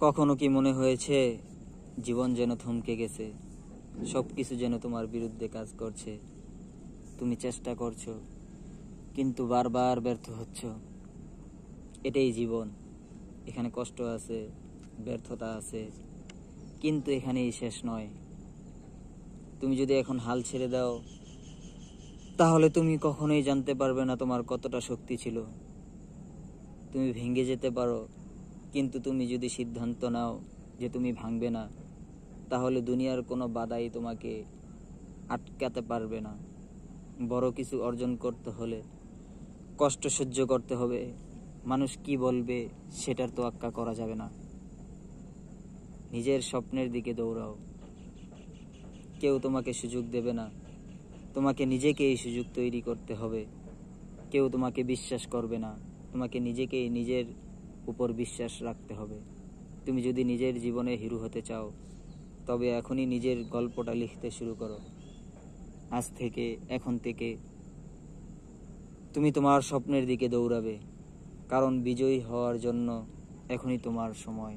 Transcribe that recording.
কখনো কি মনে হয়েছে জীবন যেন থমকে গেছে, সবকিছু যেন তোমার বিরুদ্ধে কাজ করছে? তুমি চেষ্টা করছো কিন্তু বারবার ব্যর্থ হচ্ছ। এটাই জীবন। এখানে কষ্ট আছে, ব্যর্থতা আছে, কিন্তু এখানেই শেষ নয়। তুমি যদি এখন হাল ছেড়ে দাও, তাহলে তুমি কখনোই জানতে পারবে না তোমার কতটা শক্তি ছিল। তুমি ভেঙে যেতে পারো, কিন্তু তুমি যদি সিদ্ধান্ত নাও যে তুমি ভাঙবে না, তাহলে দুনিয়ার কোনো বাধাই তোমাকে আটকাতে পারবে না। বড় কিছু অর্জন করতে হলে কষ্ট সহ্য করতে হবে। মানুষ কি বলবে সেটার তোয়াক্কা করা যাবে না। নিজের স্বপ্নের দিকে দৌড়াও। কেউ তোমাকে সুযোগ দেবে না, তোমাকে নিজেকেই সুযোগ তৈরি করতে হবে। কেউ তোমাকে বিশ্বাস করবে না, তোমাকে নিজেকেই নিজের উপর বিশ্বাস রাখতে হবে। তুমি যদি নিজের জীবনে হিরো হতে চাও, তবে এখনই নিজের গল্পটা লিখতে শুরু করো। আজ থেকে, এখন থেকে তুমি তোমার স্বপ্নের দিকে দৌড়াবে, কারণ বিজয়ী হওয়ার জন্য এখনই তোমার সময়।